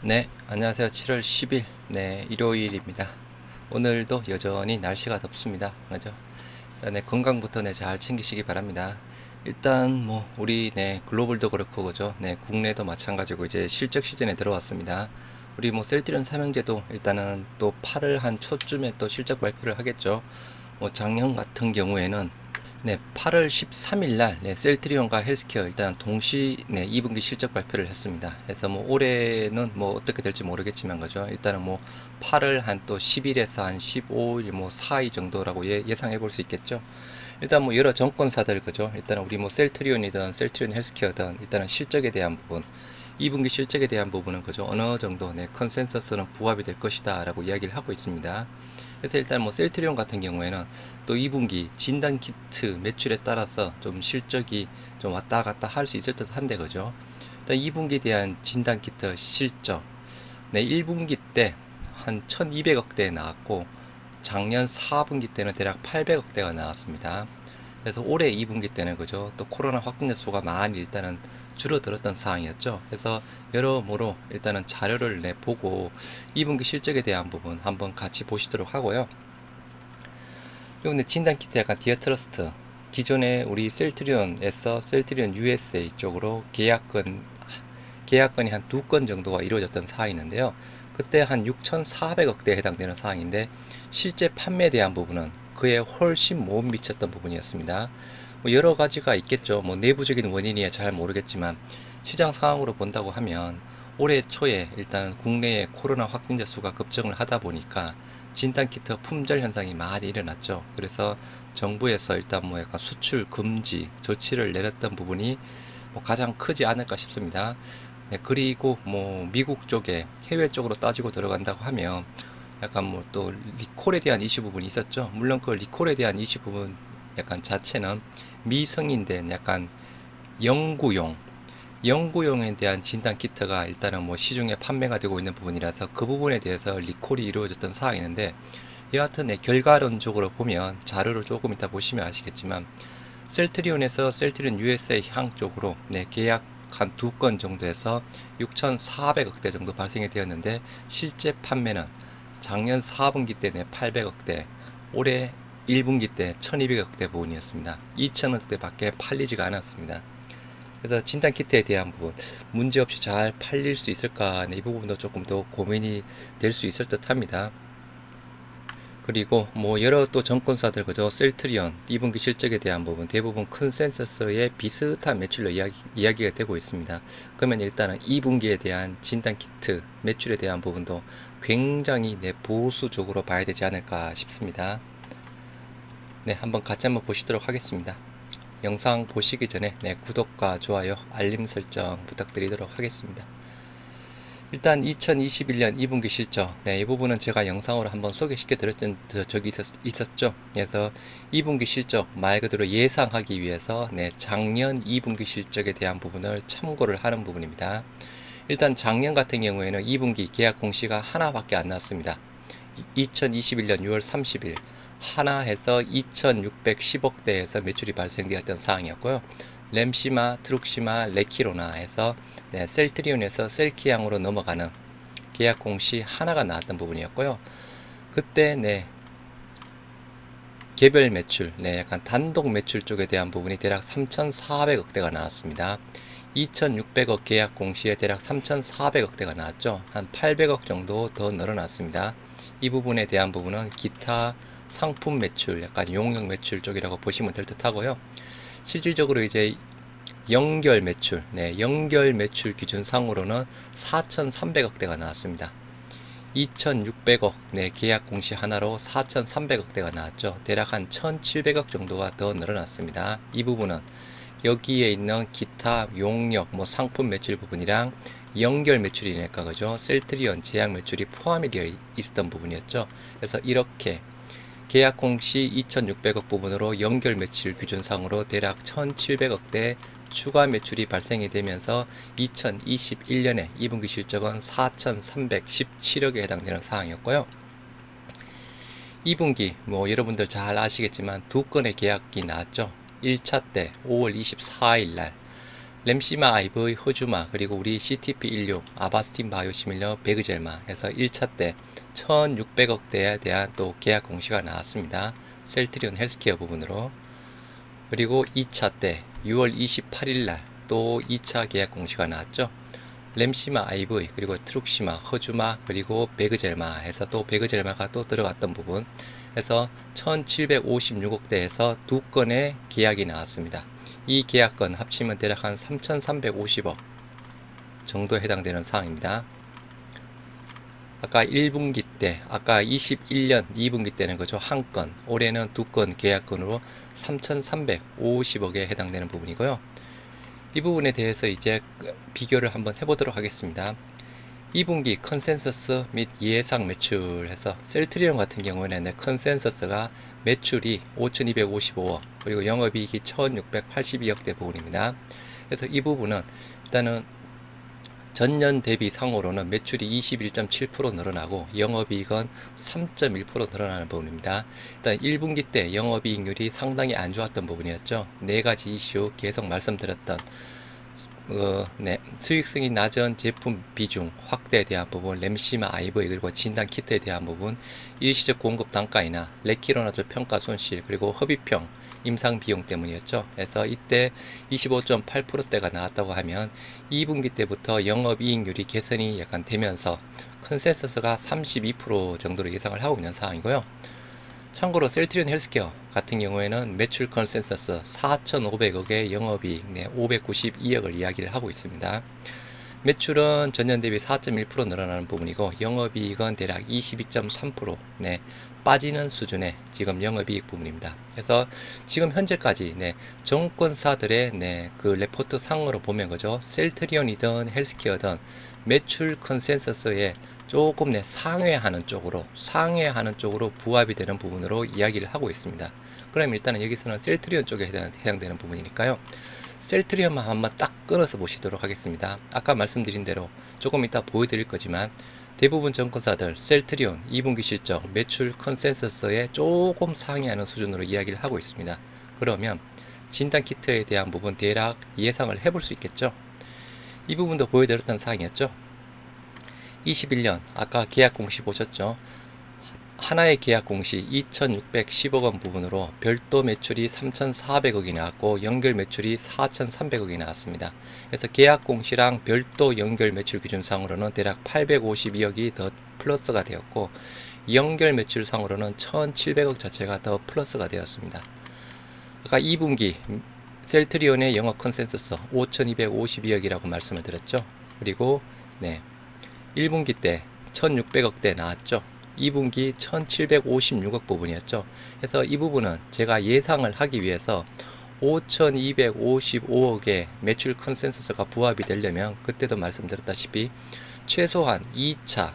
네, 안녕하세요. 7월 10일, 네, 일요일입니다. 오늘도 여전히 날씨가 덥습니다. 그죠? 일단 네, 건강부터 네, 잘 챙기시기 바랍니다. 일단 우리 네, 글로벌도 그렇고 그죠? 네, 국내도 마찬가지고 이제 실적 시즌에 들어왔습니다. 우리 셀트리온 삼형제도 일단은 또 8월 한 초쯤에 또 실적 발표를 하겠죠. 작년 같은 경우에는 네, 8월 13일 날 네, 셀트리온과 헬스케어 일단 동시 네, 2분기 실적 발표를 했습니다. 그래서 올해는 어떻게 될지 모르겠지만 그죠. 일단은 8월 한 또 10일에서 한 15일 사이 정도라고 예상해 볼 수 있겠죠. 일단 여러 정권사들 그죠. 일단은 우리 셀트리온이든 셀트리온 헬스케어든 일단은 실적에 대한 부분 2분기 실적에 대한 부분은 그죠. 어느 정도 네, 컨센서스는 부합이 될 것이다라고 이야기를 하고 있습니다. 그래서 일단 셀트리온 같은 경우에는 또 2분기 진단 키트 매출에 따라서 좀 실적이 좀 왔다 갔다 할 수 있을 듯 한데 그죠. 일단 2분기에 대한 진단 키트 실적 네 1분기 때 한 1200억대 나왔고 작년 4분기 때는 대략 800억대가 나왔습니다. 그래서 올해 2분기 때는 그죠 또 코로나 확진자 수가 많이 일단은 줄어들었던 상황이었죠. 그래서 여러모로 일단은 자료를 보고 2분기 실적에 대한 부분 한번 같이 보시도록 하고요. 그리고 근데 진단 키트 약간 디어트러스트 기존에 우리 셀트리온에서 셀트리온 USA 쪽으로 계약건이 한 두 건 정도가 이루어졌던 사항이 있는데요. 그때 한 6,400억대에 해당되는 사항인데 실제 판매에 대한 부분은 그에 훨씬 못 미쳤던 부분이었습니다. 여러 가지가 있겠죠. 내부적인 원인이야 잘 모르겠지만 시장 상황으로 본다고 하면 올해 초에 일단 국내의 코로나 확진자 수가 급증을 하다 보니까 진단키트 품절 현상이 많이 일어났죠. 그래서 정부에서 일단 약간 수출 금지 조치를 내렸던 부분이 가장 크지 않을까 싶습니다. 네, 그리고 미국 쪽에 해외 쪽으로 따지고 들어간다고 하면 약간 또 리콜에 대한 이슈 부분이 있었죠. 물론 그 리콜에 대한 이슈 부분 약간 자체는 미승인된 약간 연구용 연구용에 대한 진단 키트가 일단은 시중에 판매가 되고 있는 부분이라서 그 부분에 대해서 리콜이 이루어졌던 사항이 있는데 여하튼 결과론적으로 보면 자료를 조금 이따 보시면 아시겠지만 셀트리온에서 셀트리온 USA 향 쪽으로 계약 한 두 건 정도에서 6,400억대 정도 발생이 되었는데 실제 판매는 작년 4분기 때 800억대, 올해 1분기 때 1200억대 부분이었습니다. 2000억대 밖에 팔리지가 않았습니다. 그래서 진단 키트에 대한 부분 문제없이 잘 팔릴 수 있을까 이 부분도 조금 더 고민이 될 수 있을 듯 합니다. 그리고 여러 또 정권사들 그저 셀트리온 2분기 실적에 대한 부분 대부분 컨센서스에 비슷한 매출로 이야기가 되고 있습니다. 그러면 일단은 2분기에 대한 진단 키트 매출에 대한 부분도 굉장히 보수적으로 봐야 되지 않을까 싶습니다. 네, 한번 같이 한번 보시도록 하겠습니다. 영상 보시기 전에 구독과 좋아요, 알림 설정 부탁드리도록 하겠습니다. 일단 2021년 2분기 실적 이 부분은 제가 영상으로 한번 소개시켜 드렸던 적이 있었죠. 그래서 2분기 실적 말 그대로 예상하기 위해서 작년 2분기 실적에 대한 부분을 참고를 하는 부분입니다. 일단 작년 같은 경우에는 2분기 계약 공시가 하나밖에 안 나왔습니다. 2021년 6월 30일 하나 해서 2610억대에서 매출이 발생되었던 상황이었고요. 램시마, 트룩시마, 레키로나 해서 셀트리온에서 셀키향으로 넘어가는 계약 공시 하나가 나왔던 부분이었고요. 그때 개별 매출, 약간 단독 매출 쪽에 대한 부분이 대략 3,400억대가 나왔습니다. 2,600억 계약 공시에 대략 3,400억대가 나왔죠. 한 800억 정도 더 늘어났습니다. 이 부분에 대한 부분은 기타 상품 매출, 약간 용역 매출 쪽이라고 보시면 될 듯 하고요. 실질적으로 이제 연결 매출 기준상으로는 4,300억대가 나왔습니다. 2,600억 계약 공시 하나로 4,300억대가 나왔죠. 대략 한 1,700억 정도가 더 늘어났습니다. 이 부분은 여기에 있는 기타 용역 상품 매출 부분이랑 연결 매출이니까 그죠. 셀트리온 제약 매출이 포함이 되어 있었던 부분이었죠. 그래서 이렇게 계약 공시 2,600억 부분으로 연결 매출 기준상으로 대략 1,700억대 추가 매출이 발생이 되면서 2021년에 2분기 실적은 4,317억에 해당되는 상황이었고요. 2분기 여러분들 잘 아시겠지만 두 건의 계약이 나왔죠. 1차 때 5월 24일 날 램시마 IV, 허주마, 그리고 우리 CTP16, 아바스틴 바이오시밀러, 베그젤마 해서 1차 때 1600억대에 대한 또 계약 공시가 나왔습니다. 셀트리온 헬스케어 부분으로. 그리고 2차 때 6월 28일 날 또 2차 계약 공시가 나왔죠. 램시마 IV, 그리고 트룩시마, 허주마, 그리고 베그젤마 해서 또 베그젤마가 또 들어갔던 부분 해서 1756억대에서 두 건의 계약이 나왔습니다. 이 계약건 합치면 대략 한 3350억 정도에 해당되는 사항입니다. 아까 1분기 때, 아까 21년 2분기 때는 그죠, 한 건, 올해는 두 건 계약건으로 3350억에 해당되는 부분이고요. 이 부분에 대해서 이제 비교를 한번 해보도록 하겠습니다. 2분기 컨센서스 및 예상 매출해서 셀트리온 같은 경우에는 컨센서스가 매출이 5255억, 그리고 영업이익이 1682억대 부분입니다. 그래서 이 부분은 일단은 전년 대비 상으로는 매출이 21.7% 늘어나고 영업이익은 3.1% 늘어나는 부분입니다. 일단 1분기 때 영업이익률이 상당히 안 좋았던 부분이었죠. 네 가지 이슈 계속 말씀드렸던 수익성이 낮은 제품 비중 확대에 대한 부분, 램시마 IV, 그리고 진단 키트에 대한 부분, 일시적 공급 단가이나 레키로나조 평가 손실, 그리고 허비평 임상 비용 때문이었죠. 그래서 이때 25.8%대가 나왔다고 하면 2분기 때부터 영업이익률이 개선이 약간 되면서 컨센서스가 32% 정도로 예상을 하고 있는 상황이고요. 참고로 셀트리온 헬스케어 같은 경우에는 매출 컨센서스 4,500억의 영업이익 592억을 이야기를 하고 있습니다. 매출은 전년 대비 4.1% 늘어나는 부분이고 영업이익은 대략 22.3% 빠지는 수준의 지금 영업이익 부분입니다. 그래서 지금 현재까지 정권사들의 그 레포트 상으로 보면 그죠, 셀트리온이든 헬스케어든 매출 컨센서스에 조금 상회하는 쪽으로 부합이 되는 부분으로 이야기를 하고 있습니다. 그럼 일단은 여기서는 셀트리온 쪽에 해당되는 부분이니까요. 셀트리온만 한번 딱 끊어서 보시도록 하겠습니다. 아까 말씀드린 대로 조금 이따 보여드릴 거지만 대부분 정권사들 셀트리온 2분기 실적 매출 컨센서스에 조금 상회하는 수준으로 이야기를 하고 있습니다. 그러면 진단키트에 대한 부분 대략 예상을 해볼 수 있겠죠. 이 부분도 보여드렸던 사항이었죠. 21년 아까 계약 공시 보셨죠. 하나의 계약 공시 2,610억 원 부분으로 별도 매출이 3,400억이 나왔고 연결 매출이 4,300억이 나왔습니다. 그래서 계약 공시랑 별도 연결 매출 기준상으로는 대략 852억이 더 플러스가 되었고 연결 매출상으로는 1,700억 자체가 더 플러스가 되었습니다. 아까 2분기 셀트리온의 영업 컨센서스 5,252억이라고 말씀을 드렸죠. 그리고 1분기 때 1,600억대 나왔죠. 2분기 1,756억 부분이었죠. 그래서 이 부분은 제가 예상을 하기 위해서 5,255억의 매출 컨센서스가 부합이 되려면 그때도 말씀드렸다시피 최소한 2차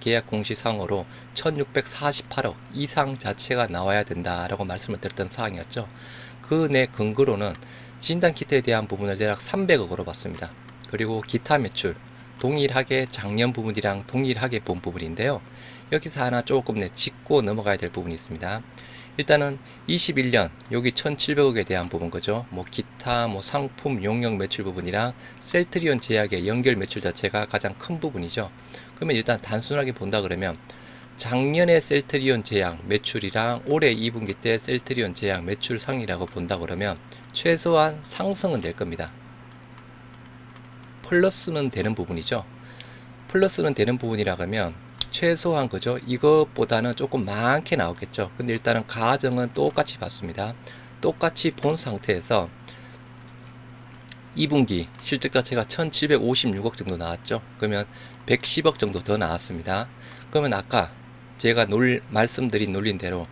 계약 공시상으로 1,648억 이상 자체가 나와야 된다라고 말씀을 드렸던 사항이었죠. 그 내 근거로는 진단키트에 대한 부분을 대략 300억으로 봤습니다. 그리고 기타 매출 동일하게 작년 부분이랑 동일하게 본 부분인데요. 여기서 하나 조금 짚고 넘어가야 될 부분이 있습니다. 일단은 21년 여기 1,700억에 대한 부분 거죠. 기타 상품 용역 매출 부분이랑 셀트리온 제약의 연결 매출 자체가 가장 큰 부분이죠. 그러면 일단 단순하게 본다 그러면 작년에 셀트리온 제약 매출이랑 올해 2분기 때 셀트리온 제약 매출 상이라고 본다 그러면 최소한 상승은 될 겁니다. 플러스는 되는 부분이죠. 플러스는 되는 부분이라 하면 최소한 그죠, 이것보다는 조금 많게 나오겠죠. 근데 일단은 가정은 똑같이 봤습니다. 똑같이 본 상태에서 2분기 실적 자체가 1,756억 정도 나왔죠. 그러면 110억 정도 더 나왔습니다. 그러면 아까 제가 말씀드린 논리대로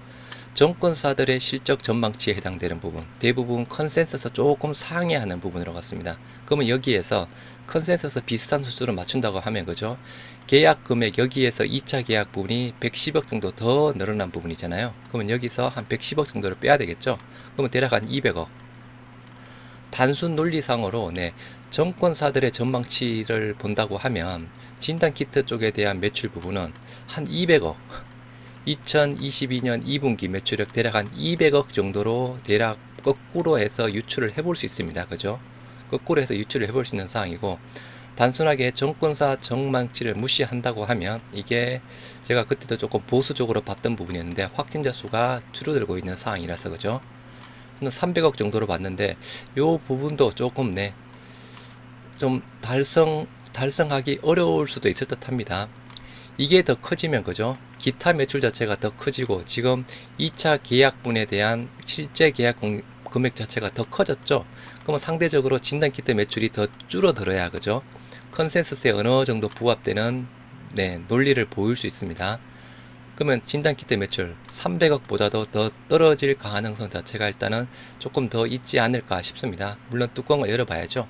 정권사들의 실적 전망치에 해당되는 부분, 대부분 컨센서스 조금 상회하는 부분으로 갔습니다. 그러면 여기에서 컨센서스 비슷한 수준으로 맞춘다고 하면 그죠, 계약 금액 여기에서 2차 계약 부분이 110억 정도 더 늘어난 부분이잖아요. 그러면 여기서 한 110억 정도를 빼야 되겠죠. 그러면 대략 한 200억. 단순 논리상으로 정권사들의 전망치를 본다고 하면 진단키트 쪽에 대한 매출 부분은 한 200억, 2022년 2분기 매출액 대략 한 200억 정도로 대략 거꾸로 해서 유출을 해볼 수 있습니다. 그죠? 거꾸로 해서 유출을 해볼 수 있는 사항이고, 단순하게 정권사 정망치를 무시한다고 하면 이게 제가 그때도 조금 보수적으로 봤던 부분이었는데 확진자 수가 줄어들고 있는 상황이라서 그죠. 300억 정도로 봤는데 요 부분도 조금 좀 달성하기 어려울 수도 있을 듯 합니다. 이게 더 커지면 그죠, 기타 매출 자체가 더 커지고 지금 2차 계약분에 대한 실제 계약 금액 자체가 더 커졌죠. 그러면 상대적으로 진단키트 매출이 더 줄어들어야 그죠, 컨센서스에 어느 정도 부합되는 논리를 보일 수 있습니다. 그러면 진단키트 매출 300억보다도 더 떨어질 가능성 자체가 일단은 조금 더 있지 않을까 싶습니다. 물론 뚜껑을 열어봐야죠.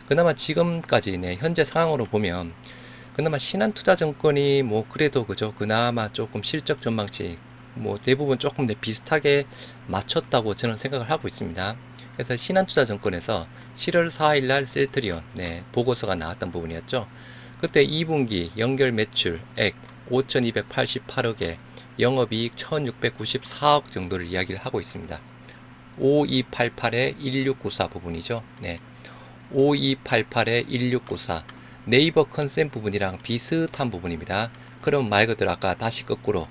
그나마 지금까지 현재 상황으로 보면 그나마 신한투자증권이 뭐 그래도 그죠, 그나마 조금 실적 전망치 뭐 대부분 조금 비슷하게 맞췄다고 저는 생각을 하고 있습니다. 그래서 신한투자증권에서 7월 4일 날 셀트리온 보고서가 나왔던 부분이었죠. 그때 2분기 연결 매출액 5,288억에 영업이익 1,694억 정도를 이야기를 하고 있습니다. 5288에 1694 부분이죠. 5288에 1694 네이버 컨센 부분이랑 비슷한 부분입니다. 그럼 말 그대로 아까 다시 거꾸로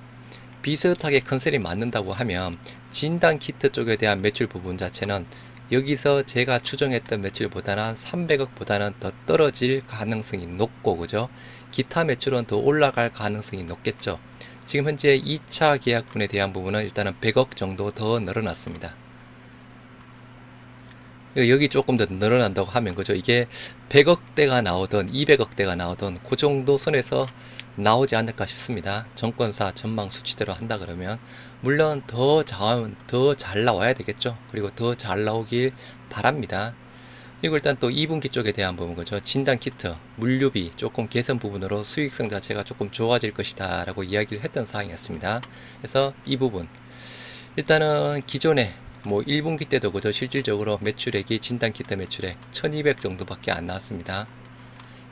비슷하게 컨셉이 맞는다고 하면 진단키트 쪽에 대한 매출 부분 자체는 여기서 제가 추정했던 매출보다는 300억보다는 더 떨어질 가능성이 높고 그죠, 기타 매출은 더 올라갈 가능성이 높겠죠. 지금 현재 2차 계약분에 대한 부분은 일단은 100억 정도 더 늘어났습니다. 여기 조금 더 늘어난다고 하면 그죠, 이게 100억대가 나오던 200억대가 나오던 그 정도 선에서 나오지 않을까 싶습니다. 정권사 전망 수치대로 한다 그러면 물론 더 잘 나와야 되겠죠. 그리고 더 잘 나오길 바랍니다. 그리고 일단 또 2분기 쪽에 대한 부분 그죠, 진단키트 물류비 조금 개선 부분으로 수익성 자체가 조금 좋아질 것이다 라고 이야기를 했던 사항이었습니다. 그래서 이 부분 일단은 기존에 뭐 1분기 때도 그죠, 실질적으로 매출액이 진단키트 매출액 1200 정도밖에 안 나왔습니다.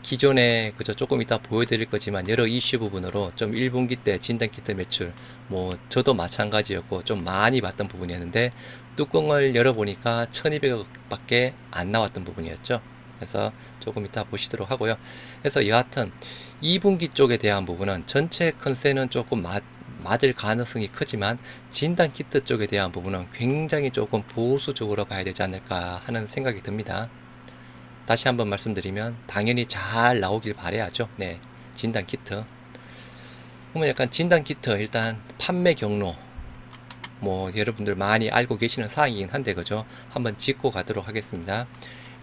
기존에 그죠, 조금 이따 보여드릴 거지만 여러 이슈 부분으로 좀 1분기 때 진단키트 매출 뭐 저도 마찬가지였고 좀 많이 봤던 부분이었는데 뚜껑을 열어보니까 1200억 밖에 안 나왔던 부분이었죠. 그래서 조금 이따 보시도록 하고요. 그래서 여하튼 2분기 쪽에 대한 부분은 전체 컨센은 조금 맞을 가능성이 크지만 진단키트 쪽에 대한 부분은 굉장히 조금 보수적으로 봐야 되지 않을까 하는 생각이 듭니다. 다시 한번 말씀드리면 당연히 잘 나오길 바라야죠. 진단키트. 그러면 약간 진단키트 일단 판매 경로 뭐 여러분들 많이 알고 계시는 사항이긴 한데 그죠, 한번 짚고 가도록 하겠습니다.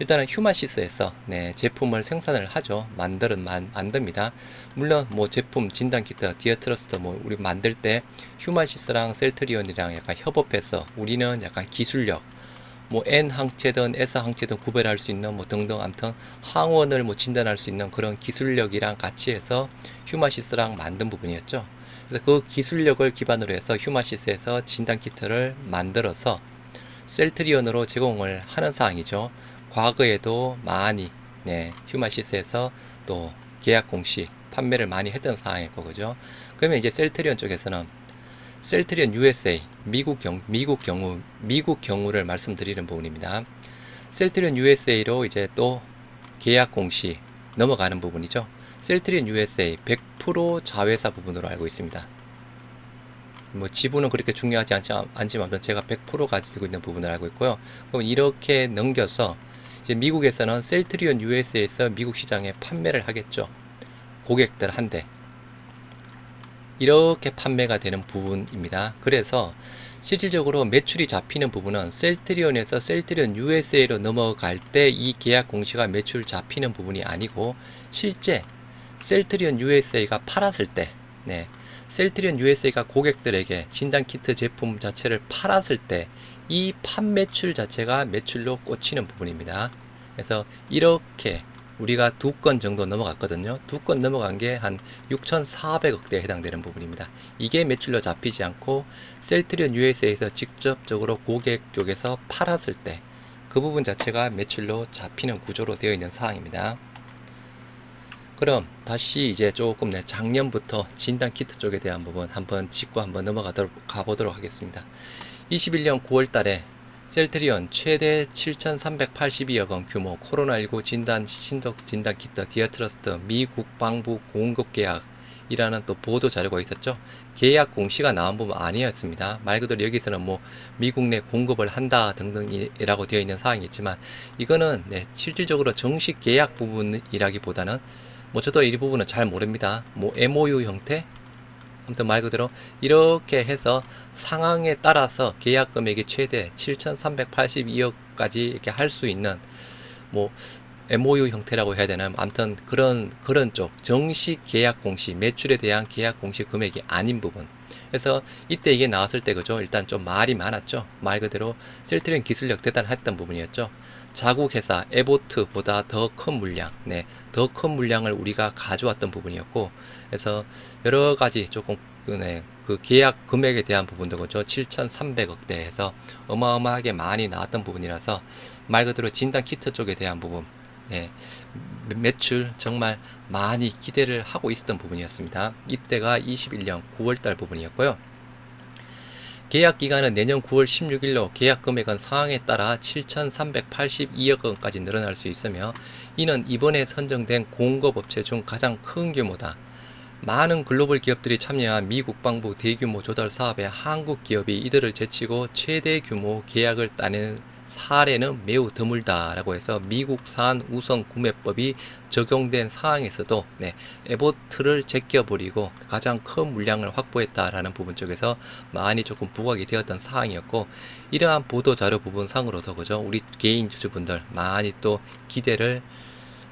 일단은 휴마시스에서 제품을 생산을 하죠. 만듭니다. 물론 뭐 제품 진단키트 디어트러스트 뭐 우리 만들 때 휴마시스랑 셀트리온이랑 약간 협업해서 우리는 약간 기술력 뭐 N 항체든 S 항체든 구별할 수 있는 뭐 등등 아무튼 항원을 뭐 진단할 수 있는 그런 기술력이랑 같이 해서 휴마시스랑 만든 부분이었죠. 그래서 그 기술력을 기반으로 해서 휴마시스에서 진단키트를 만들어서 셀트리온으로 제공을 하는 사항이죠. 과거에도 많이 휴마시스에서 또 계약 공시 판매를 많이 했던 상황이고 그죠. 그러면 이제 셀트리온 쪽에서는 셀트리온 USA 미국 경우를 말씀드리는 부분입니다. 셀트리온 USA로 이제 또 계약 공시 넘어가는 부분이죠. 셀트리온 USA 100% 자회사 부분으로 알고 있습니다. 뭐 지분은 그렇게 중요하지 않지만 제가 100% 가지고 있는 부분을 알고 있고요. 그럼 이렇게 넘겨서 이제 미국에서는 셀트리온 USA에서 미국 시장에 판매를 하겠죠. 고객들한테 이렇게 판매가 되는 부분입니다. 그래서 실질적으로 매출이 잡히는 부분은 셀트리온에서 셀트리온 USA로 넘어갈 때 이 계약 공시가 매출 잡히는 부분이 아니고 실제 셀트리온 USA가 팔았을 때 셀트리온 USA가 고객들에게 진단키트 제품 자체를 팔았을 때 이 판매출 자체가 매출로 꽂히는 부분입니다. 그래서 이렇게 우리가 2건 정도 넘어갔거든요. 2건 넘어간 게 한 6,400억대에 해당되는 부분입니다. 이게 매출로 잡히지 않고 셀트리온 USA에서 직접적으로 고객 쪽에서 팔았을 때 그 부분 자체가 매출로 잡히는 구조로 되어 있는 사항입니다. 그럼 다시 이제 조금 작년부터 진단키트 쪽에 대한 부분 한번 짚고 한번 넘어가 보도록 하겠습니다. 21년 9월 달에 셀트리온 최대 7,382억 원 규모 코로나19 신속 진단 키트 디아트러스트 미 국방부 공급 계약이라는 또 보도 자료가 있었죠. 계약 공시가 나온 부분 아니었습니다. 말 그대로 여기서는 뭐 미국 내 공급을 한다 등등이라고 되어 있는 사항이지만 이거는 실질적으로 정식 계약 부분이라기보다는 뭐 저도 이 부분은 잘 모릅니다. 뭐 MOU 형태? 아무튼 말 그대로 이렇게 해서 상황에 따라서 계약 금액이 최대 7,382억까지 이렇게 할 수 있는 뭐 MOU 형태라고 해야 되나? 아무튼 그런 쪽 정식 계약 공시 매출에 대한 계약 공시 금액이 아닌 부분. 그래서 이때 이게 나왔을 때 그죠? 일단 좀 말이 많았죠. 말 그대로 셀트리온 기술력 대단했던 부분이었죠. 자국 회사 에보트보다 더 큰 물량, 더 큰 물량을 우리가 가져왔던 부분이었고, 그래서 여러 가지 조금 그 계약 금액에 대한 부분도 그죠? 7,300억대 해서 어마어마하게 많이 나왔던 부분이라서 말 그대로 진단 키트 쪽에 대한 부분, 매출 정말 많이 기대를 하고 있었던 부분이었습니다. 이때가 21년 9월달 부분이었고요. 계약 기간은 내년 9월 16일로 계약 금액은 상황에 따라 7,382억 원까지 늘어날 수 있으며 이는 이번에 선정된 공급업체 중 가장 큰 규모다. 많은 글로벌 기업들이 참여한 미 국방부 대규모 조달 사업에 한국 기업이 이들을 제치고 최대 규모 계약을 따낸 사례는 매우 드물다라고 해서 미국산 우선 구매법이 적용된 상황에서도 에보트를 제껴버리고 가장 큰 물량을 확보했다라는 부분 쪽에서 많이 조금 부각이 되었던 상황이었고 이러한 보도자료 부분상으로도 그죠 우리 개인 주주분들 많이 또 기대를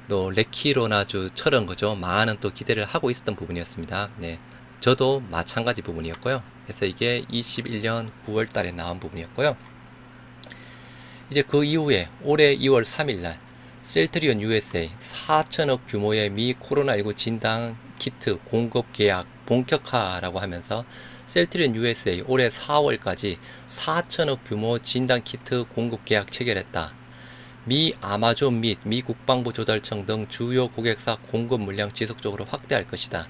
또 레키로나주처럼 그죠 많은 또 기대를 하고 있었던 부분이었습니다. 저도 마찬가지 부분이었고요. 그래서 이게 21년 9월 달에 나온 부분이었고요. 이제 그 이후에 올해 2월 3일날 셀트리온 USA 4천억 규모의 미 코로나19 진단 키트 공급 계약 본격화라고 하면서 셀트리온 USA 올해 4월까지 4천억 규모 진단 키트 공급 계약 체결했다. 미 아마존 및 미 국방부 조달청 등 주요 고객사 공급 물량 지속적으로 확대할 것이다.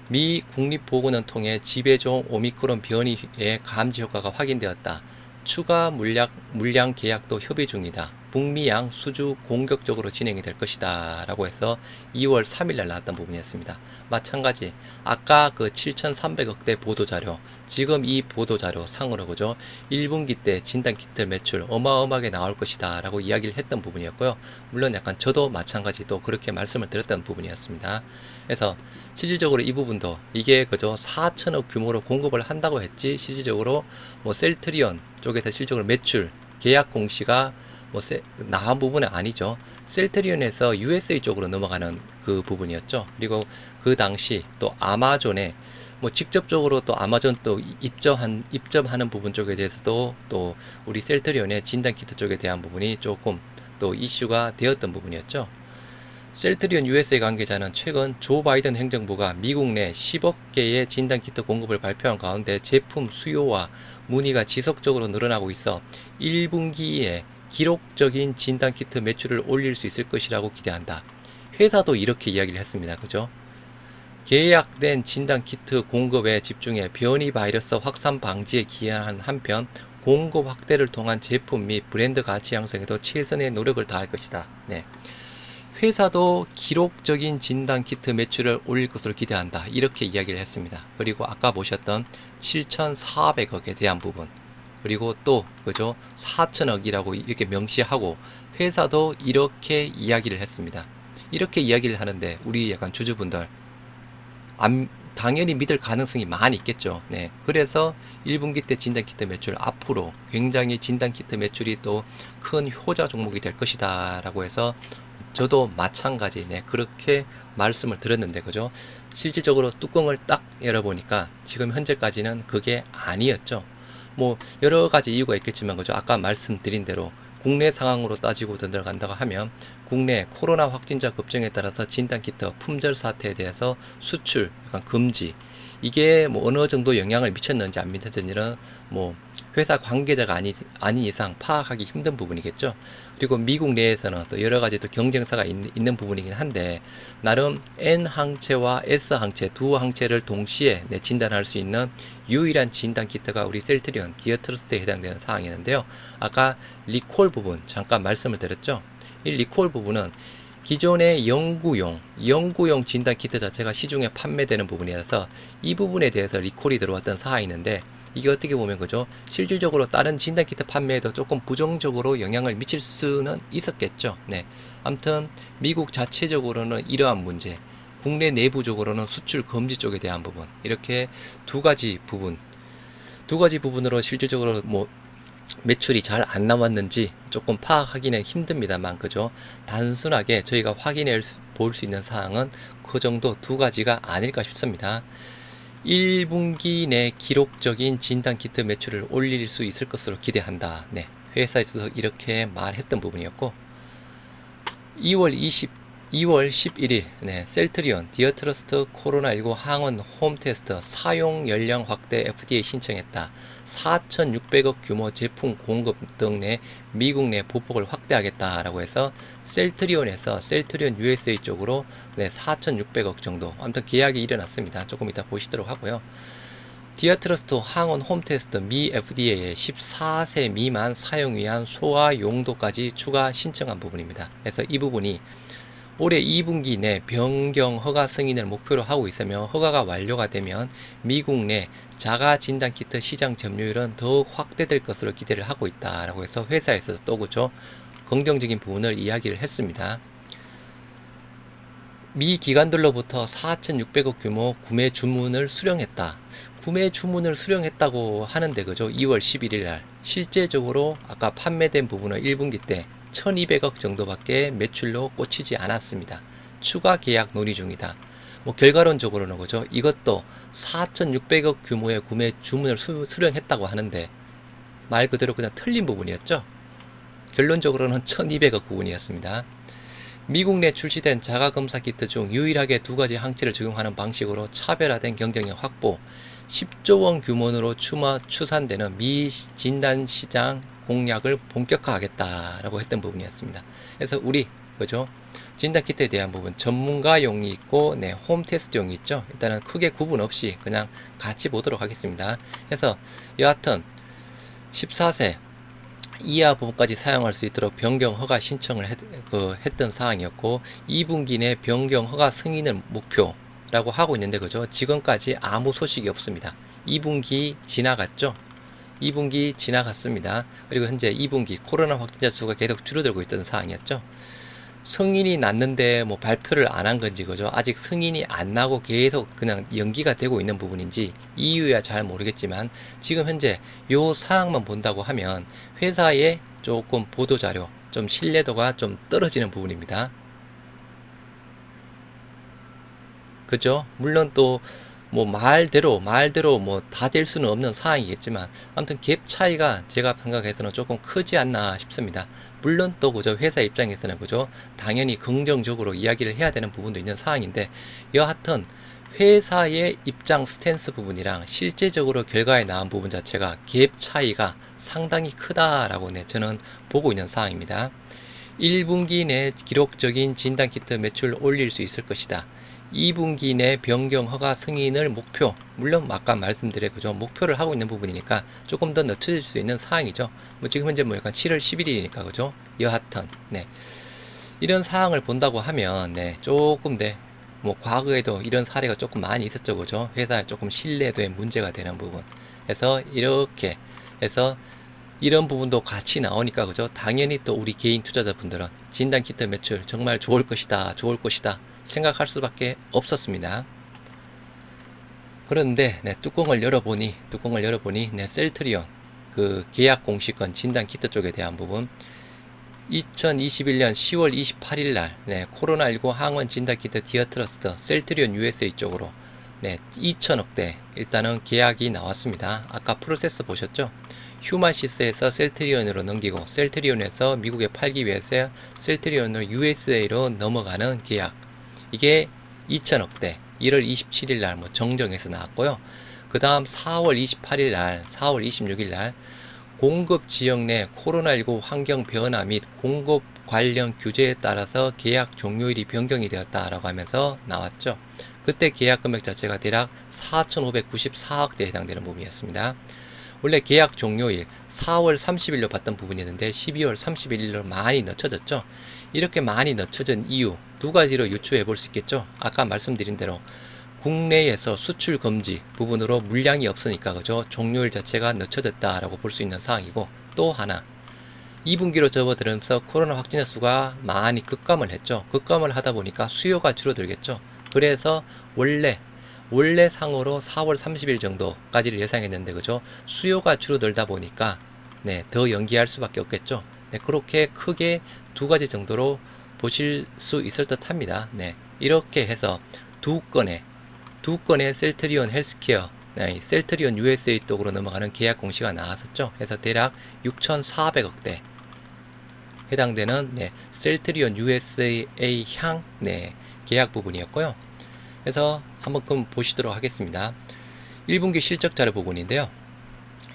미 국립보건원 통해 지배종 오미크론 변이의 감지 효과가 확인되었다. 추가 물량 계약도 협의 중이다. 북미양 수주 공격적으로 진행이 될 것이다. 라고 해서 2월 3일날 나왔던 부분이었습니다. 마찬가지 아까 그 7,300억대 보도자료 지금 이 보도자료 상으로 그죠 1분기 때 진단키트 매출 어마어마하게 나올 것이다 라고 이야기를 했던 부분이었고요. 물론 약간 저도 마찬가지 또 그렇게 말씀을 드렸던 부분이었습니다. 그래서 실질적으로 이 부분도 이게 그죠 4천억 규모로 공급을 한다고 했지 실질적으로 뭐 셀트리온 쪽에서 실질적으로 매출 계약 공시가 뭐 나온 부분은 아니죠. 셀트리온에서 USA 쪽으로 넘어가는 그 부분이었죠. 그리고 그 당시 또 아마존에 뭐 직접적으로 또 아마존 또 입점하는 부분 쪽에 대해서도 또 우리 셀트리온의 진단키트 쪽에 대한 부분이 조금 또 이슈가 되었던 부분이었죠. 셀트리온 USA 관계자는 최근 조 바이든 행정부가 미국 내 10억 개의 진단키트 공급을 발표한 가운데 제품 수요와 문의가 지속적으로 늘어나고 있어 1분기에 기록적인 진단키트 매출을 올릴 수 있을 것이라고 기대한다. 회사도 이렇게 이야기를 했습니다. 그죠? 계약된 진단키트 공급에 집중해 변이 바이러스 확산 방지에 기여한 한편 공급 확대를 통한 제품 및 브랜드 가치 양성에도 최선의 노력을 다할 것이다. 회사도 기록적인 진단키트 매출을 올릴 것으로 기대한다. 이렇게 이야기를 했습니다. 그리고 아까 보셨던 7,400억에 대한 부분 그리고 또 그죠 4천억이라고 이렇게 명시하고 회사도 이렇게 이야기를 했습니다. 이렇게 이야기를 하는데 우리 약간 주주분들 당연히 믿을 가능성이 많이 있겠죠. 그래서 1분기 때 진단키트 매출 앞으로 굉장히 진단키트 매출이 또 큰 효자 종목이 될 것이다 라고 해서 저도 마찬가지 그렇게 말씀을 드렸는데 그죠 실질적으로 뚜껑을 딱 열어보니까 지금 현재까지는 그게 아니었죠. 뭐 여러 가지 이유가 있겠지만 그죠 아까 말씀드린 대로 국내 상황으로 따지고 들어간다고 하면 국내 코로나 확진자 급증에 따라서 진단키트 품절 사태에 대해서 수출 약간 금지 이게 뭐 어느 정도 영향을 미쳤는지 안 미쳤는지는 뭐 회사 관계자가 아닌 이상 파악하기 힘든 부분이겠죠. 그리고 미국 내에서는 또 여러 가지 또 경쟁사가 있는 부분이긴 한데, 나름 N 항체와 S 항체 두 항체를 동시에 진단할 수 있는 유일한 진단 키트가 우리 셀트리온 디어트러스트에 해당되는 사항이었는데요. 아까 리콜 부분 잠깐 말씀을 드렸죠. 이 리콜 부분은 기존의 연구용 진단 키트 자체가 시중에 판매되는 부분이라서 이 부분에 대해서 리콜이 들어왔던 사항이 있는데, 이게 어떻게 보면 그죠, 실질적으로 다른 진단 키트 판매에도 조금 부정적으로 영향을 미칠 수는 있었겠죠. 네, 아무튼 미국 자체적으로는 이러한 문제, 국내 내부적으로는 수출 금지 쪽에 대한 부분, 이렇게 두 가지 부분으로 실질적으로 뭐 매출이 잘 안 나왔는지 조금 파악하기는 힘듭니다만, 그죠, 단순하게 저희가 확인해 볼 수 있는 사항은 그 정도 두 가지가 아닐까 싶습니다. 1분기 내 기록적인 진단 키트 매출을 올릴 수 있을 것으로 기대한다. 네, 회사에서 이렇게 말했던 부분이었고, 2월 11일 셀트리온 디어트러스트 코로나19 항원 홈테스트 사용 연령 확대 FDA 신청했다. 4,600억 규모 제품 공급 등 내 미국 내 보폭을 확대하겠다라고 해서 셀트리온에서 셀트리온 USA 쪽으로 4,600억 정도 아무튼 계약이 일어났습니다. 조금 이따 보시도록 하고요. 디어트러스트 항원 홈테스트 미 FDA에 14세 미만 사용 위한 소아 용도까지 추가 신청한 부분입니다. 그래서 이 부분이 올해 2분기 내 변경 허가 승인을 목표로 하고 있으며, 허가가 완료가 되면 미국 내 자가 진단 키트 시장 점유율은 더욱 확대될 것으로 기대를 하고 있다라고 해서 회사에서 또 그죠, 긍정적인 부분을 이야기를 했습니다. 미 기관들로부터 4,600억 규모 구매 주문을 수령했다. 구매 주문을 수령했다고 하는데 그죠, 2월 11일 날 실제적으로 아까 판매된 부분은 1분기 때 1200억 정도밖에 매출로 꽂히지 않았습니다. 추가 계약 논의 중이다. 뭐 결과론적으로는 그죠, 이것도 4,600억 규모의 구매 주문을 수령했다고 하는데 말 그대로 그냥 틀린 부분이었죠. 결론적으로는 1200억 부분이었습니다. 미국 내 출시된 자가검사 키트 중 유일하게 두 가지 항체를 적용하는 방식으로 차별화된 경쟁력 확보, 10조 원 규모로 추산되는 미 진단 시장 공략을 본격화하겠다라고 했던 부분이었습니다. 그래서 우리 그죠, 진단 키트에 대한 부분 전문가용이 있고 홈 테스트용이 있죠. 일단은 크게 구분 없이 그냥 같이 보도록 하겠습니다. 그래서 여하튼 14세 이하 부분까지 사용할 수 있도록 변경 허가 신청을 했던 사항이었고, 2분기 내 변경 허가 승인을 목표라고 하고 있는데 그죠, 지금까지 아무 소식이 없습니다. 2분기 지나갔죠. 2분기 지나갔습니다. 그리고 현재 2분기 코로나 확진자 수가 계속 줄어들고 있던 상황이었죠. 승인이 났는데 뭐 발표를 안 한 건지 그죠, 아직 승인이 안 나고 계속 그냥 연기가 되고 있는 부분인지 이유야 잘 모르겠지만, 지금 현재 요 사항만 본다고 하면 회사의 조금 보도자료 좀 신뢰도가 좀 떨어지는 부분입니다. 그죠? 물론 또 뭐 말대로 뭐 다 될 수는 없는 상황이겠지만, 아무튼 갭 차이가 제가 생각해서는 조금 크지 않나 싶습니다. 물론 또 그죠, 회사 입장에서는 그죠, 당연히 긍정적으로 이야기를 해야 되는 부분도 있는 상황인데, 여하튼 회사의 입장 스탠스 부분이랑 실제적으로 결과에 나온 부분 자체가 갭 차이가 상당히 크다라고 저는 보고 있는 상황입니다. 1분기 내 기록적인 진단키트 매출 올릴 수 있을 것이다. 2분기 내 변경 허가 승인을 목표, 물론 아까 말씀드린 그죠, 목표를 하고 있는 부분이니까 조금 더 늦춰질 수 있는 사항이죠. 뭐 지금 현재 뭐 약간 7월 11일이니까 그죠. 여하튼 이런 사항을 본다고 하면 조금 뭐 과거에도 이런 사례가 조금 많이 있었죠, 그죠. 회사에 조금 신뢰도에 문제가 되는 부분. 그래서 이렇게 해서 이런 부분도 같이 나오니까 그죠, 당연히 또 우리 개인 투자자분들은 진단키트 매출 정말 좋을 것이다 생각할 수밖에 없었습니다. 그런데 뚜껑을 열어보니 셀트리온 그 계약 공시권 진단 키트 쪽에 대한 부분 2021년 10월 28일 날 코로나19 항원 진단 키트 디어트러스트 셀트리온 USA 쪽으로 2천억대 일단은 계약이 나왔습니다. 아까 프로세스 보셨죠? 휴마시스에서 셀트리온으로 넘기고 셀트리온에서 미국에 팔기 위해서 셀트리온을 USA로 넘어가는 계약, 이게 2천억대 1월 27일 날 뭐 정정해서 나왔고요. 그 다음 4월 28일 날, 4월 26일 날 공급 지역 내 코로나19 환경 변화 및 공급 관련 규제에 따라서 계약 종료일이 변경이 되었다라고 하면서 나왔죠. 그때 계약 금액 자체가 대략 4,594억대에 해당되는 부분이었습니다. 원래 계약 종료일 4월 30일로 봤던 부분이었는데 12월 31일로 많이 늦춰졌죠. 이렇게 많이 늦춰진 이유 두 가지로 유추해 볼 수 있겠죠. 아까 말씀드린 대로 국내에서 수출 금지 부분으로 물량이 없으니까 그죠. 종료일 자체가 늦춰졌다라고 볼 수 있는 상황이고, 또 하나 2분기로 접어들면서 코로나 확진자 수가 많이 급감을 했죠. 급감을 하다 보니까 수요가 줄어들겠죠. 그래서 원래 상으로 4월 30일 정도까지를 예상했는데 그죠. 수요가 줄어들다 보니까 더 연기할 수밖에 없겠죠. 그렇게 크게 두 가지 정도로 보실 수 있을 듯 합니다. 이렇게 해서 두 건의 셀트리온 헬스케어, 셀트리온 USA 쪽으로 넘어가는 계약 공시가 나왔었죠. 그래서 대략 6,400억대 해당되는 셀트리온 USA 향 계약 부분이었고요. 그래서 한번 보시도록 하겠습니다. 1분기 실적자료 부분인데요.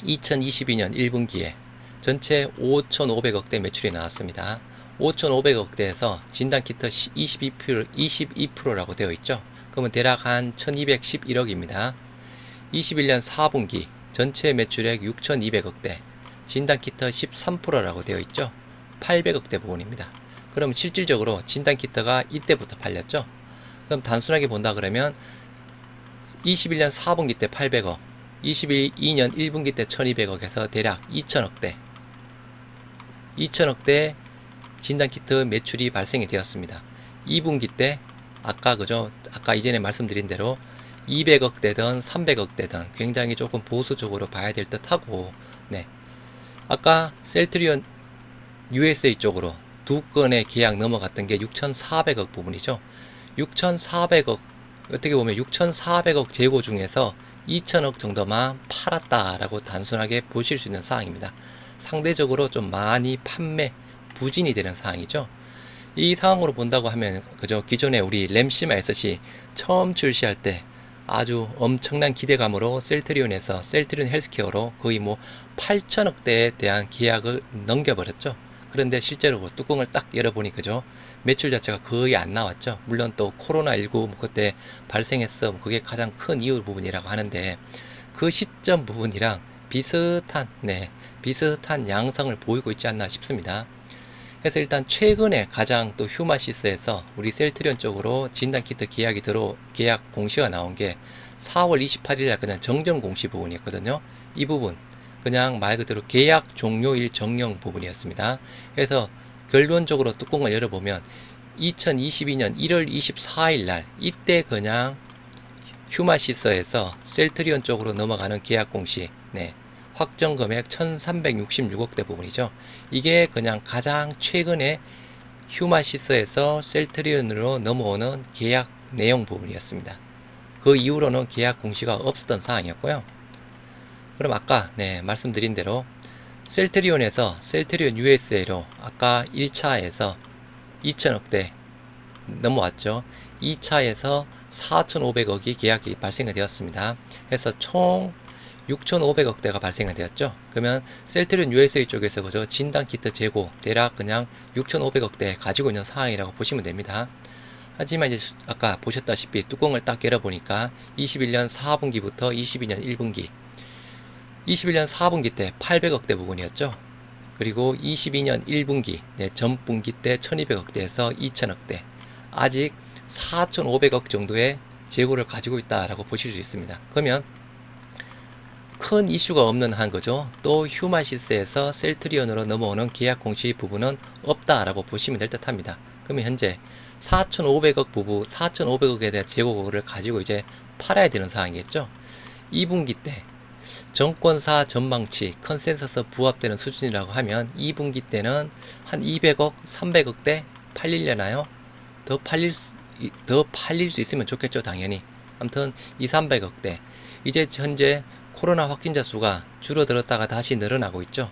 2022년 1분기에 전체 5,500억대 매출이 나왔습니다. 5,500억대에서 진단키트 22%라고 되어 있죠. 그러면 대략 한 1211억입니다. 21년 4분기 전체 매출액 6,200억대, 진단키트 13%라고 되어 있죠. 800억대 부분입니다. 그럼 실질적으로 진단키트가 이때부터 팔렸죠. 그럼 단순하게 본다 그러면 21년 4분기 때 800억, 22년 1분기 때 1200억에서 대략 2000억대 진단키트 매출이 발생이 되었습니다. 2분기 때 아까 이전에 말씀드린 대로 200억대든 300억대든 굉장히 조금 보수적으로 봐야 될 듯하고, 아까 셀트리온 USA 쪽으로 두 건의 계약 넘어갔던 게 6,400억 부분이죠. 6,400억, 어떻게 보면 6,400억 재고 중에서 2,000억 정도만 팔았다라고 단순하게 보실 수 있는 상황입니다. 상대적으로 좀 많이 판매 부진이 되는 상황이죠. 이 상황으로 본다고 하면 그죠, 기존에 우리 램시마 SC 처음 출시할 때 아주 엄청난 기대감으로 셀트리온 헬스케어로 거의 뭐 8천억대에 대한 계약을 넘겨버렸죠. 그런데 실제로 뚜껑을 딱 열어보니 그죠, 매출 자체가 거의 안 나왔죠. 물론 또 코로나19 그때 발생했어, 그게 가장 큰 이유 부분이라고 하는데, 그 시점 부분이랑 비슷한 양상을 보이고 있지 않나 싶습니다. 그래서 일단 최근에 가장 또 휴마시스에서 우리 셀트리온 쪽으로 진단키트 계약 공시가 나온 게 4월 28일날 그냥 정정 공시 부분이었거든요. 이 부분 그냥 말 그대로 계약 종료일 정령 부분이었습니다. 그래서 결론적으로 뚜껑을 열어보면 2022년 1월 24일 날 이때 그냥 휴마시스에서 셀트리온 쪽으로 넘어가는 계약 공시 확정 금액 1366억대 부분이죠. 이게 그냥 가장 최근에 휴마시스에서 셀트리온으로 넘어오는 계약 내용 부분이었습니다. 그 이후로는 계약 공시가 없었던 상황이었고요. 그럼 아까 말씀드린 대로 셀트리온에서 셀트리온 USA로 아까 1차에서 2천억대 넘어왔죠. 2차에서 4,500억이 계약이 발생이 되었습니다. 해서 총 6,500억대가 발생이 되었죠. 그러면 셀트리온 USA 쪽에서 그죠, 진단키트 재고 대략 그냥 6,500억대 가지고 있는 상황이라고 보시면 됩니다. 하지만 이제 아까 보셨다시피 뚜껑을 딱 열어보니까 21년 4분기부터 22년 1분기 21년 4분기 때 800억대 부분이었죠. 그리고 22년 1분기 전분기 때 1200억대에서 2000억대, 아직 4,500억 정도의 재고를 가지고 있다라고 보실 수 있습니다. 그러면 큰 이슈가 없는 한 거죠. 또 휴마시스에서 셀트리온으로 넘어오는 계약 공시 부분은 없다라고 보시면 될 듯 합니다. 그러면 현재 4,500억에 대한 재고를 가지고 이제 팔아야 되는 상황이겠죠. 2분기 때 정권사 전망치 컨센서스 부합되는 수준이라고 하면 2분기 때는 한 200억, 300억대 팔리려나요? 더 팔릴 수 있으면 좋겠죠, 당연히. 아무튼 2,300억대. 이제 현재 코로나 확진자 수가 줄어들었다가 다시 늘어나고 있죠.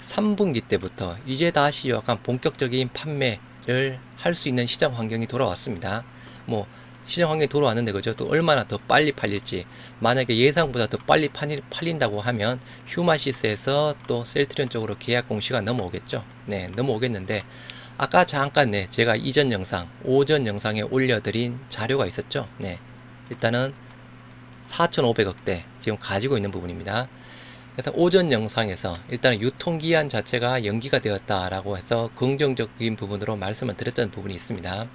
3분기 때부터 이제 다시 약간 본격적인 판매를 할 수 있는 시장 환경이 돌아왔습니다. 뭐 시장 환경이 돌아왔는데 그죠? 또 얼마나 더 빨리 팔릴지, 만약에 예상보다 더 빨리 팔린다고 하면 휴마시스에서 또 셀트리온 쪽으로 계약 공시가 넘어오겠죠. 네, 넘어오겠는데 아까 잠깐 제가 이전 영상, 오전 영상에 올려드린 자료가 있었죠. 네, 일단은 4,500억대 지금 가지고 있는 부분입니다. 그래서 오전 영상에서 일단 유통기한 자체가 연기가 되었다라고 해서 긍정적인 부분으로 말씀을 드렸던 부분이 있습니다.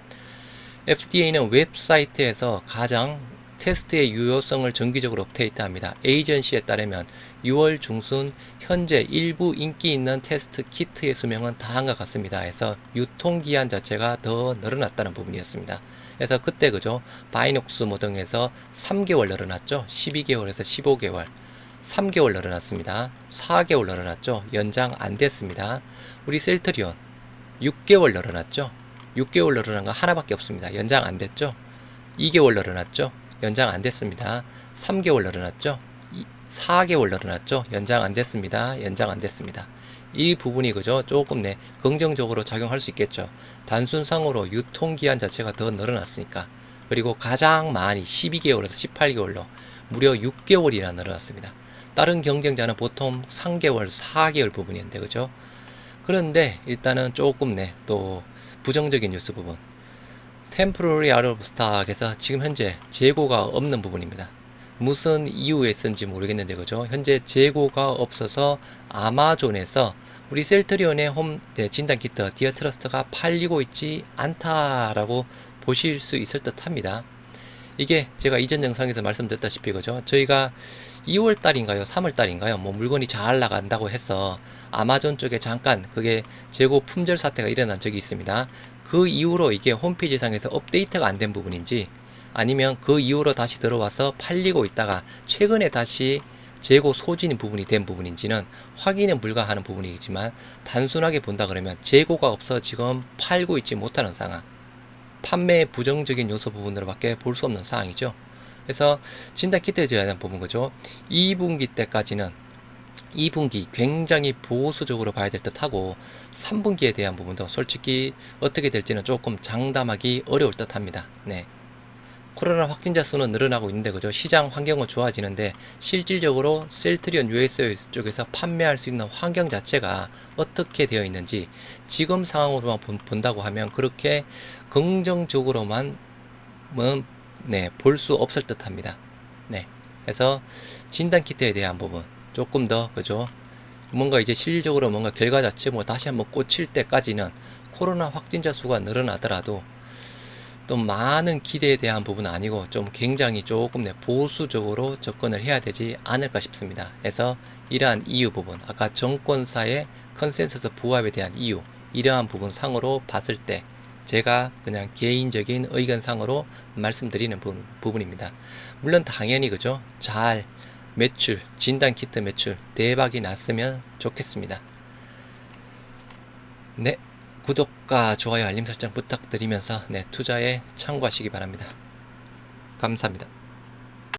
FDA는 웹사이트에서 가장 테스트의 유효성을 정기적으로 업데이트합니다. 에이전시에 따르면 6월 중순 현재 일부 인기 있는 테스트 키트의 수명은 다한 것 같습니다. 해서 유통기한 자체가 더 늘어났다는 부분이었습니다. 그래서 그때 그죠? 바이녹스 뭐 등에서 3개월 늘어났죠. 12개월에서 15개월. 3개월 늘어났습니다. 4개월 늘어났죠. 연장 안 됐습니다. 우리 셀트리온 6개월 늘어났죠. 6개월 늘어난 거 하나밖에 없습니다. 연장 안 됐죠. 2개월 늘어났죠. 연장 안 됐습니다. 3개월 늘어났죠. 4개월 늘어났죠. 연장 안 됐습니다. 연장 안 됐습니다. 이 부분이 그죠? 조금 긍정적으로 작용할 수 있겠죠. 단순상으로 유통기한 자체가 더 늘어났으니까. 그리고 가장 많이 12개월에서 18개월로 무려 6개월이나 늘어났습니다. 다른 경쟁자는 보통 3개월, 4개월 부분이었는데 그죠? 그런데 일단은 조금 또 부정적인 뉴스 부분. 템포러리 아웃 오브 스탁에서 지금 현재 재고가 없는 부분입니다. 무슨 이유에 쓴지 모르겠는데 그죠? 현재 재고가 없어서 아마존에서 우리 셀트리온의 홈 진단 키트 디아트러스트가 팔리고 있지 않다라고 보실 수 있을 듯 합니다. 이게 제가 이전 영상에서 말씀드렸다시피 그죠? 저희가 2월 달인가요? 3월 달인가요? 뭐 물건이 잘 나간다고 해서 아마존 쪽에 잠깐 그게 재고 품절 사태가 일어난 적이 있습니다. 그 이후로 이게 홈페이지 상에서 업데이트가 안 된 부분인지 아니면 그 이후로 다시 들어와서 팔리고 있다가 최근에 다시 재고 소진 부분이 된 부분인지는 확인은 불가하는 부분이지만 단순하게 본다 그러면 재고가 없어 지금 팔고 있지 못하는 상황, 판매의 부정적인 요소 부분으로밖에 볼 수 없는 상황이죠. 그래서 진단 키트에 대한 부분 거죠. 2분기 때까지는 2분기 굉장히 보수적으로 봐야 될 듯 하고 3분기에 대한 부분도 솔직히 어떻게 될지는 조금 장담하기 어려울 듯 합니다. 네. 코로나 확진자 수는 늘어나고 있는데 그죠? 시장 환경은 좋아지는데 실질적으로 셀트리온 USA 쪽에서 판매할 수 있는 환경 자체가 어떻게 되어 있는지 지금 상황으로만 본다고 하면 그렇게 긍정적으로만 볼 수 없을 듯 합니다. 네. 그래서 진단 키트에 대한 부분 조금 더 그죠? 뭔가 이제 실질적으로 뭔가 결과 자체 뭐 다시 한번 꽂힐 때까지는 코로나 확진자 수가 늘어나더라도 또 많은 기대에 대한 부분은 아니고 좀 굉장히 조금 보수적으로 접근을 해야 되지 않을까 싶습니다. 그래서 이러한 이유 부분, 아까 정권사의 컨센서스 부합에 대한 이유, 이러한 부분 상으로 봤을 때 제가 그냥 개인적인 의견상으로 말씀드리는 부분입니다. 물론 당연히 그죠? 잘 매출, 진단 키트 매출 대박이 났으면 좋겠습니다. 네. 구독과 좋아요 알림 설정 부탁드리면서 투자에 참고하시기 바랍니다. 감사합니다.